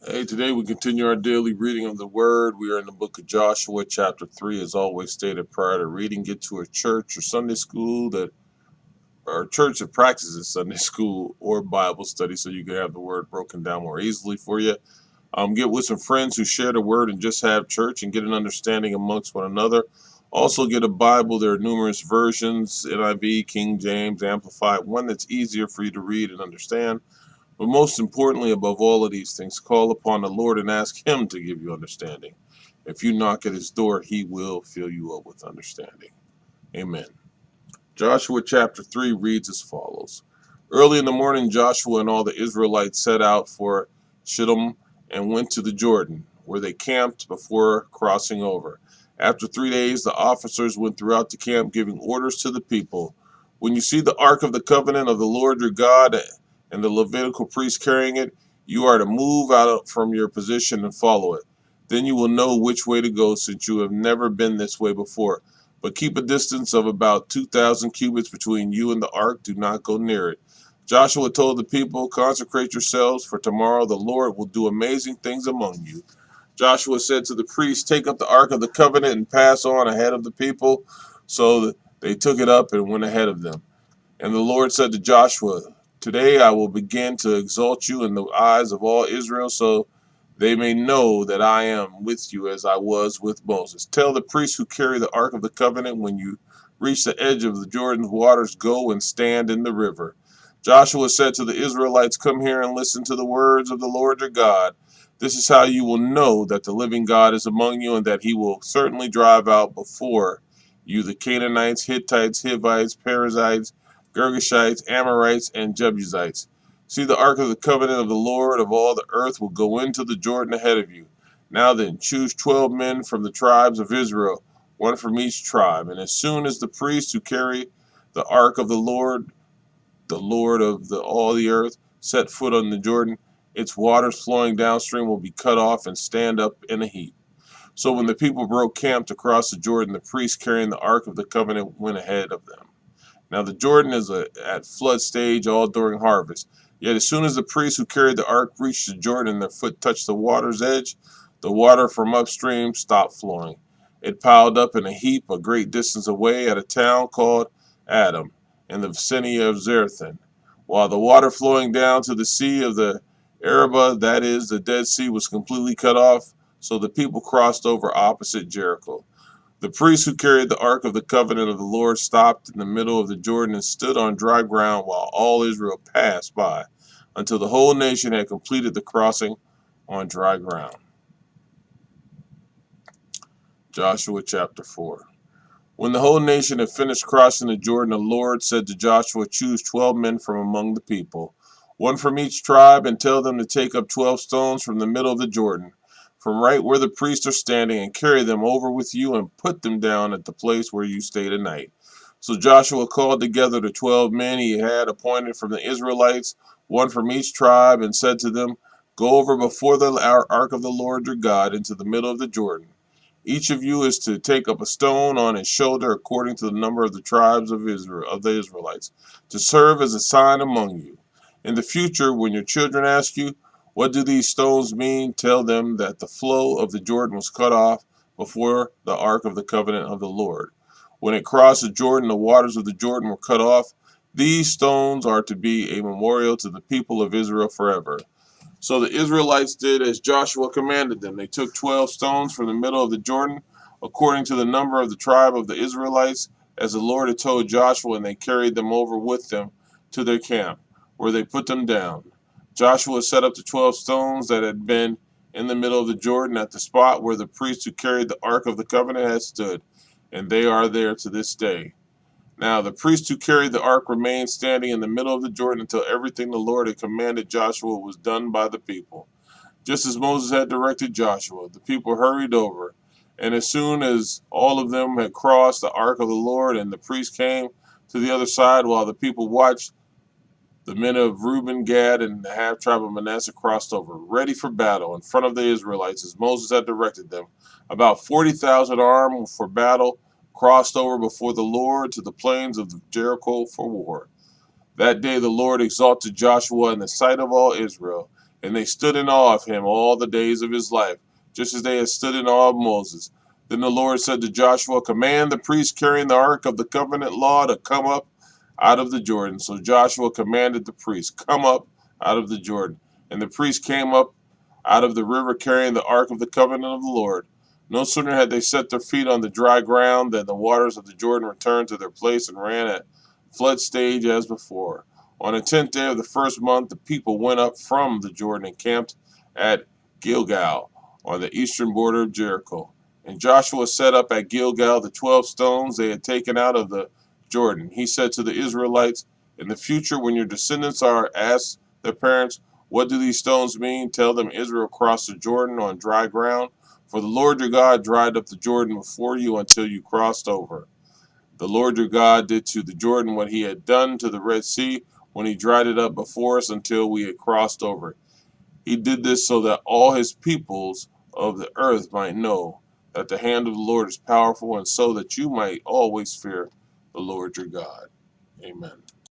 Hey, today we continue our daily reading of the Word. We are in the book of Joshua, chapter 3. As always stated prior to reading, get to a church or Sunday school or a church that practices Sunday school or Bible study so you can have the Word broken down more easily for you. Get with some friends who share the Word and just have church and get an understanding amongst one another. Also, get a Bible. There are numerous versions: NIV, King James, Amplified, one that's easier for you to read and understand. But most importantly, above all of these things, call upon the Lord and ask Him to give you understanding. If you knock at His door, He will fill you up with understanding. Amen. Joshua chapter 3 reads as follows. Early in the morning, Joshua and all the Israelites set out for Shittim and went to the Jordan, where they camped before crossing over. After 3 days, the officers went throughout the camp, giving orders to the people. When you see the ark of the covenant of the Lord your God and the Levitical priest carrying it, you are to move out from your position and follow it. Then you will know which way to go, since you have never been this way before. But keep a distance of about 2,000 cubits between you and the ark. Do not go near it. Joshua told the people, consecrate yourselves, for tomorrow the Lord will do amazing things among you. Joshua said to the priests, take up the ark of the covenant and pass on ahead of the people. So they took it up and went ahead of them. And the Lord said to Joshua, today I will begin to exalt you in the eyes of all Israel, so they may know that I am with you as I was with Moses. Tell the priests who carry the ark of the covenant, when you reach the edge of the Jordan waters, go and stand in the river. Joshua said to the Israelites, come here and listen to the words of the Lord your God. This is how you will know that the living God is among you, and that he will certainly drive out before you the Canaanites, Hittites, Hivites, Perizzites, Girgashites, Amorites, and Jebusites. See, the ark of the covenant of the Lord of all the earth will go into the Jordan ahead of you. Now then, choose 12 men from the tribes of Israel, one from each tribe. And as soon as the priests who carry the ark of the Lord of all the earth, set foot on the Jordan, its waters flowing downstream will be cut off and stand up in a heap. So when the people broke camp to cross the Jordan, the priests carrying the ark of the covenant went ahead of them. Now the Jordan is at flood stage all during harvest. Yet as soon as the priests who carried the ark reached the Jordan and their foot touched the water's edge, the water from upstream stopped flowing. It piled up in a heap a great distance away at a town called Adam, in the vicinity of Zarethan, while the water flowing down to the sea of the Arabah, that is, the Dead Sea, was completely cut off, so the people crossed over opposite Jericho. The priests who carried the ark of the covenant of the Lord stopped in the middle of the Jordan and stood on dry ground while all Israel passed by, until the whole nation had completed the crossing on dry ground. Joshua chapter 4. When the whole nation had finished crossing the Jordan, the Lord said to Joshua, choose 12 men from among the people, one from each tribe, and tell them to take up 12 stones from the middle of the Jordan, from right where the priests are standing, and carry them over with you and put them down at the place where you stay tonight. So Joshua called together the 12 men he had appointed from the Israelites, one from each tribe, and said to them, go over before the ark of the Lord your God into the middle of the Jordan. Each of you is to take up a stone on his shoulder according to the number of the tribes of Israel, of the Israelites, to serve as a sign among you. In the future, when your children ask you, what do these stones mean? Tell them that the flow of the Jordan was cut off before the ark of the covenant of the Lord. When it crossed the Jordan, the waters of the Jordan were cut off. These stones are to be a memorial to the people of Israel forever. So the Israelites did as Joshua commanded them. They took 12 stones from the middle of the Jordan, according to the number of the tribe of the Israelites, as the Lord had told Joshua, and they carried them over with them to their camp, where they put them down. Joshua set up the 12 stones that had been in the middle of the Jordan at the spot where the priests who carried the ark of the covenant had stood, and they are there to this day. Now the priest who carried the ark remained standing in the middle of the Jordan until everything the Lord had commanded Joshua was done by the people. Just as Moses had directed Joshua, the people hurried over, and as soon as all of them had crossed the ark of the Lord, and the priest came to the other side while the people watched, the men of Reuben, Gad, and the half tribe of Manasseh crossed over, ready for battle, in front of the Israelites, as Moses had directed them. About 40,000 armed for battle crossed over before the Lord to the plains of Jericho for war. That day the Lord exalted Joshua in the sight of all Israel, And they stood in awe of him all the days of his life, just as they had stood in awe of Moses. Then the Lord said to Joshua, command the priests carrying the ark of the covenant law to come up out of the Jordan. So Joshua commanded the priests, come up out of the Jordan. And the priests came up out of the river carrying the ark of the covenant of the Lord. No sooner had they set their feet on the dry ground than the waters of the Jordan returned to their place and ran at flood stage as before. On the 10th day of the first month, the people went up from the Jordan and camped at Gilgal on the eastern border of Jericho. And Joshua set up at Gilgal the 12 stones they had taken out of the Jordan. He said to the Israelites, in the future, when your descendants are asked their parents, what do these stones mean? Tell them Israel crossed the Jordan on dry ground. For the Lord your God dried up the Jordan before you until you crossed over. The Lord your God did to the Jordan what he had done to the Red Sea when he dried it up before us until we had crossed over. He did this so that all his peoples of the earth might know that the hand of the Lord is powerful, and so that you might always fear the Lord your God. Amen.